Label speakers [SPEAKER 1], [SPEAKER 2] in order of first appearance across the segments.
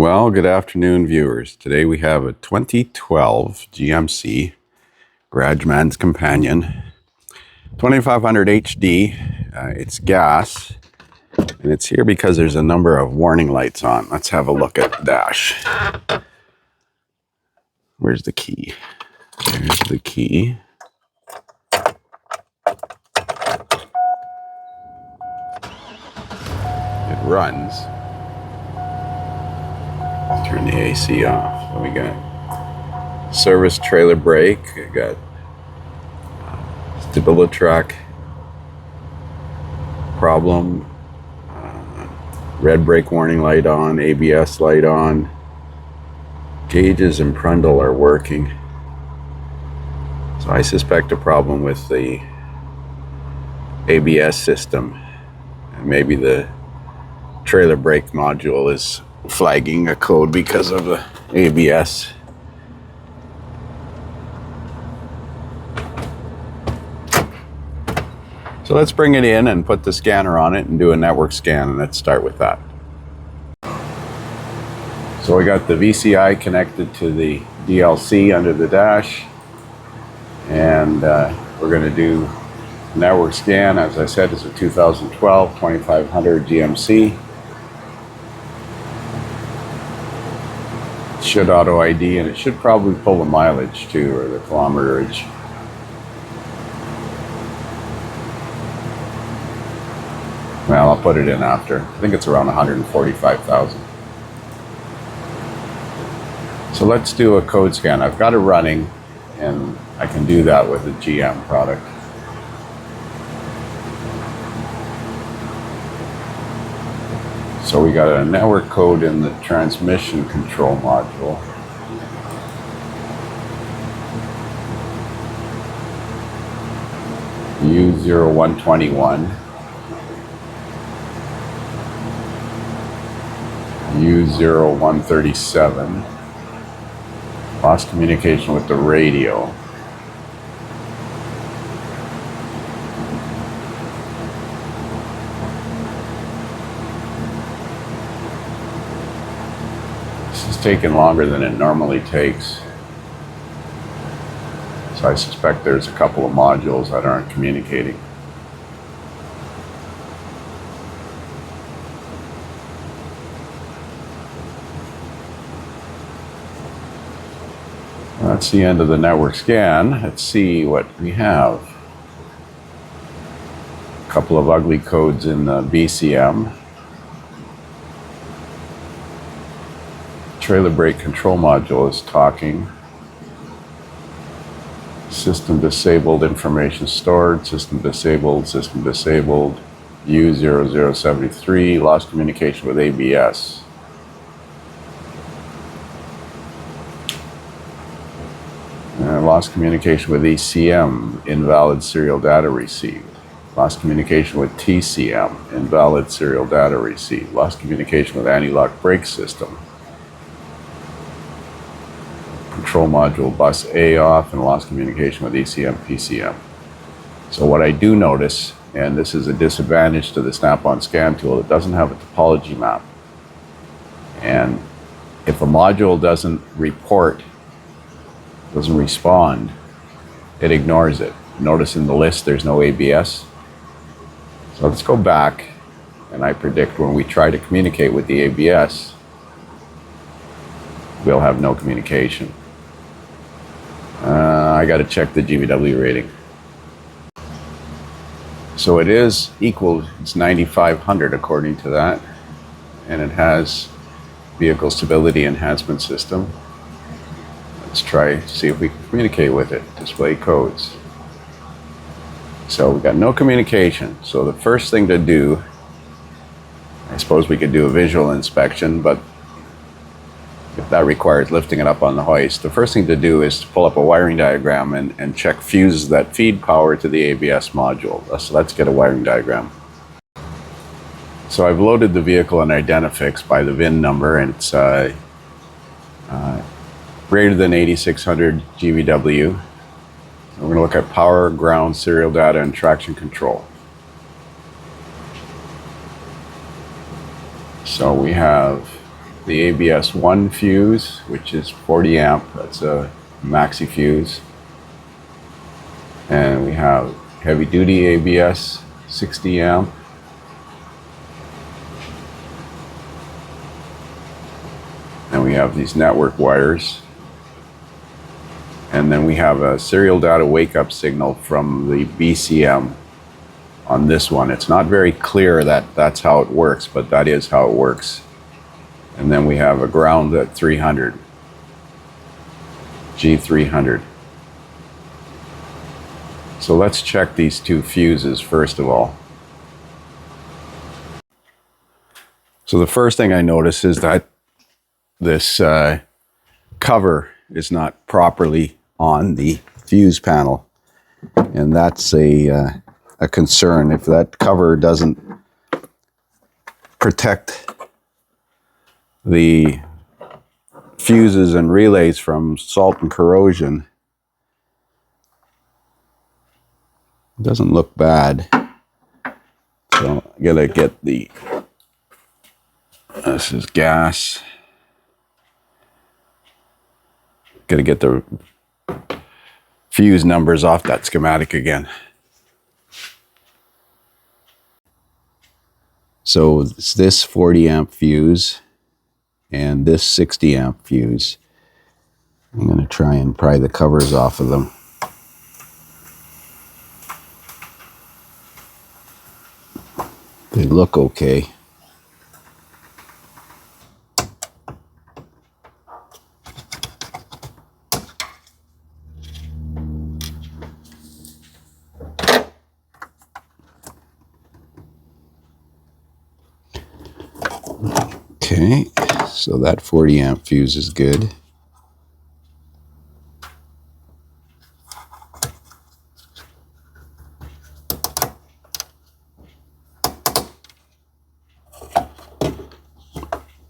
[SPEAKER 1] Well, good afternoon, viewers. Today we have a 2012 GMC Garageman's Companion 2500 HD. It's gas, and it's here because there's a number of warning lights on. Let's have a look at the dash. Where's the key? There's the key. It runs. Turn the AC off. What we got? Service trailer brake. We got stabilitrack problem. Red brake warning light on. ABS light on. Gauges and Prundle are working. So I suspect a problem with the ABS system, and maybe the trailer brake module is flagging a code because of the ABS. So let's bring it in and put the scanner on it and do a network scan, and let's start with that. So we got the VCI connected to the DLC under the dash, and we're going to do network scan. As I said, it's a 2012 2500 GMC. It should auto ID, and it should probably pull the mileage too, or the kilometerage. Well, I'll put it in after. I think it's around 145,000. So let's do a code scan. I've got it running, and I can do that with a GM product. So we got a network code in the transmission control module. U0121. U0137. Lost communication with the radio. This is taking longer than it normally takes. So I suspect there's a couple of modules that aren't communicating. That's the end of the network scan. Let's see what we have. A couple of ugly codes in the BCM. Trailer brake control module is talking. System disabled, information stored, system disabled, U0073, lost communication with ABS. Lost communication with ECM, invalid serial data received. Lost communication with TCM, invalid serial data received. Lost communication with anti-lock brake system. Control module bus A off, and lost communication with ECM, PCM. So what I do notice, and this is a disadvantage to the Snap-on scan tool, it doesn't have a topology map. And if a module doesn't report, doesn't respond, it ignores it. Notice in the list there's no ABS. So let's go back, and I predict when we try to communicate with the ABS, we'll have no communication. I got to check the GVW rating. So it is equal, it's 9,500 according to that, and it has vehicle stability enhancement system. Let's try to see if we can communicate with it. Display codes. So we got no communication. So the first thing to do, I suppose we could do a visual inspection, but if that requires lifting it up on the hoist, the first thing to do is to pull up a wiring diagram and check fuses that feed power to the ABS module. So let's get a wiring diagram. So I've loaded the vehicle in Identifix by the VIN number, and it's greater than 8600 GVW. We're going to look at power, ground, serial data, and traction control. So we have the ABS 1 fuse, which is 40 amp. That's a maxi fuse. And we have heavy duty ABS 60 amp. And we have these network wires. And then we have a serial data wake up signal from the BCM on this one. It's not very clear that that's how it works, but that is how it works. And then we have a ground at 300, G300. So let's check these two fuses first of all. So the first thing I notice is that this cover is not properly on the fuse panel, and that's a concern. If that cover doesn't protect the fuses and relays from salt and corrosion, it doesn't look bad. So I gotta get the, this is gas. Gotta get the fuse numbers off that schematic again. So it's this 40 amp fuse and this 60 amp fuse. I'm going to try and pry the covers off of them. They look okay. Okay, so that 40 amp fuse is good.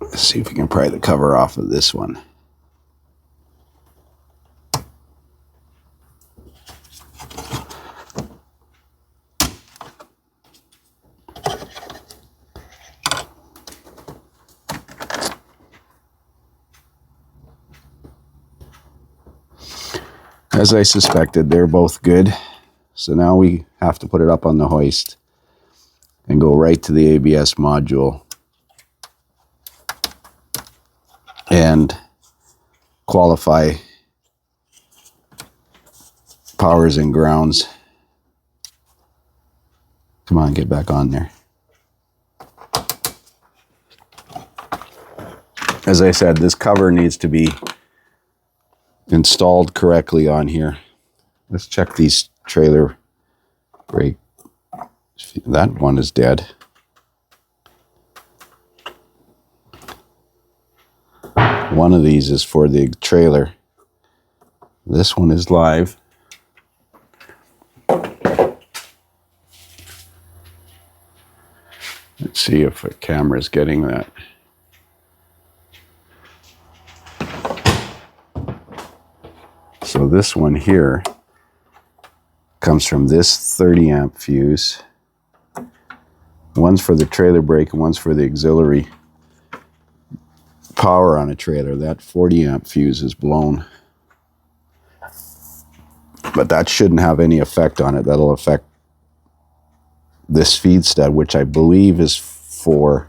[SPEAKER 1] Let's see if we can pry the cover off of this one. As I suspected, they're both good. So now we have to put it up on the hoist and go right to the ABS module and qualify powers and grounds. Come on, get back on there. As I said, this cover needs to be installed correctly on here. Let's check these trailer brake. That one is dead. One of these is for the trailer. This one is live. Let's see if a camera is getting that. So this one here comes from this 30 amp fuse. One's for the trailer brake and one's for the auxiliary power on a trailer. That 40 amp fuse is blown. But that shouldn't have any effect on it. That'll affect this feed stud, which I believe is for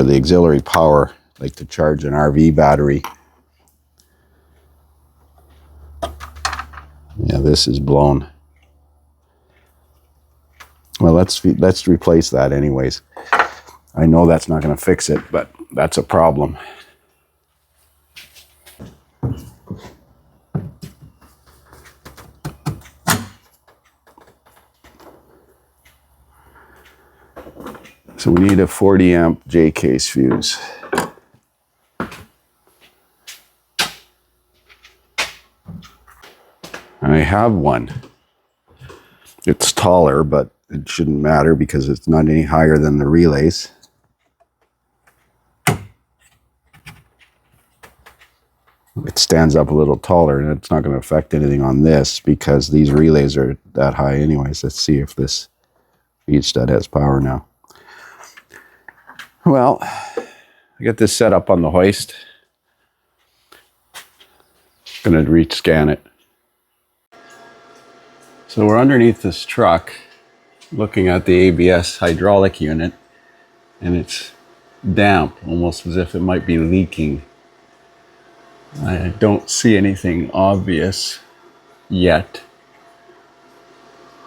[SPEAKER 1] the auxiliary power, like to charge an RV battery. Yeah, this is blown. Well, let's replace that anyways. I know that's not going to fix it, but that's a problem. So we need a 40 amp J case fuse. I have one. It's taller, but it shouldn't matter because it's not any higher than the relays. It's stands up a little taller, and it's not going to affect anything on this because these relays are that high anyways. Let's see if this feed stud has power now. Well, I got this set up on the hoist. Going to re-scan it. So we're underneath this truck looking at the ABS hydraulic unit, and it's damp, almost as if it might be leaking. I don't see anything obvious yet,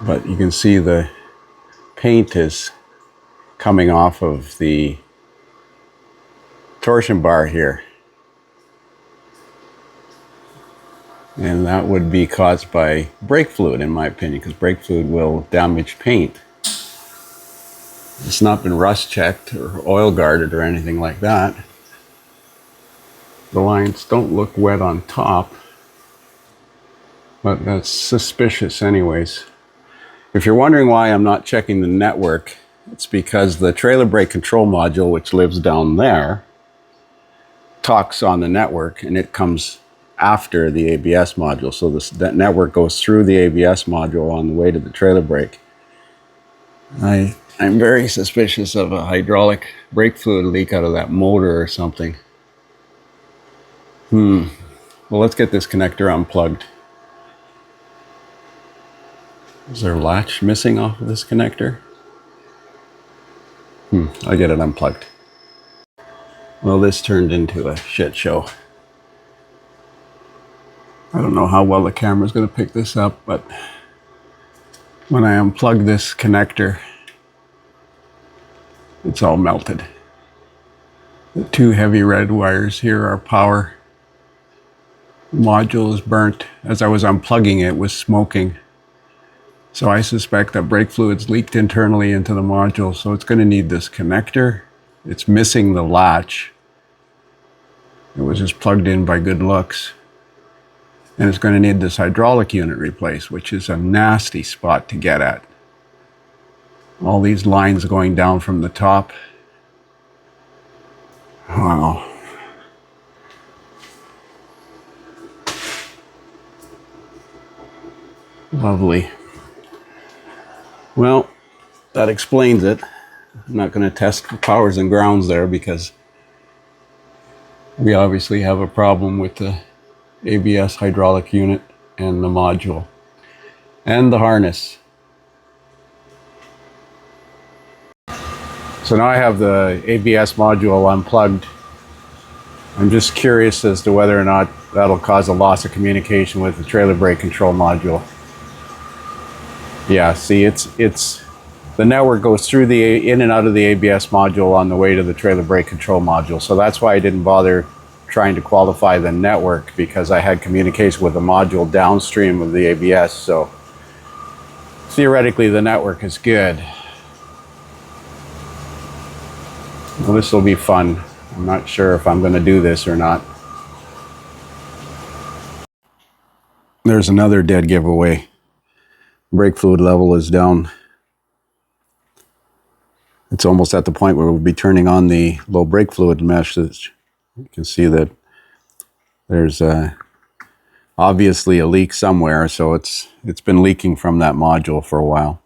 [SPEAKER 1] but you can see the paint is coming off of the torsion bar here, and that would be caused by brake fluid, in my opinion, because brake fluid will damage paint. It's not been rust checked or oil guarded or anything like that. The lines don't look wet on top, but that's suspicious anyways. If you're wondering why I'm not checking the network, it's because the trailer brake control module, which lives down there, talks on the network, and it comes after the ABS module. So that network goes through the ABS module on the way to the trailer brake. I'm very suspicious of a hydraulic brake fluid leak out of that motor or something. Well, let's get this connector unplugged. Is there a latch missing off of this connector? I'll get it unplugged. Well, this turned into a shit show. I don't know how well the camera's going to pick this up, but when I unplug this connector, it's all melted. The two heavy red wires here are power. The module is burnt. As I was unplugging it, it was smoking. So I suspect that brake fluid's leaked internally into the module, so it's going to need this connector. It's missing the latch. It was just plugged in by good looks. And it's going to need this hydraulic unit replaced, which is a nasty spot to get at. All these lines going down from the top. Wow. Lovely. Well, that explains it. I'm not going to test the powers and grounds there because we obviously have a problem with the ABS hydraulic unit and the module and the harness. So now I have the ABS module unplugged. I'm just curious as to whether or not that'll cause a loss of communication with the trailer brake control module. Yeah, see, it's the network goes through the in and out of the ABS module on the way to the trailer brake control module. So that's why I didn't bother trying to qualify the network, because I had communication with the module downstream of the ABS. So theoretically the network is good. Well, this will be fun. I'm not sure if I'm going to do this or not. There's another dead giveaway. Brake fluid level is down. It's almost at the point where we'll be turning on the low brake fluid message. You can see that there's obviously a leak somewhere, so it's been leaking from that module for a while.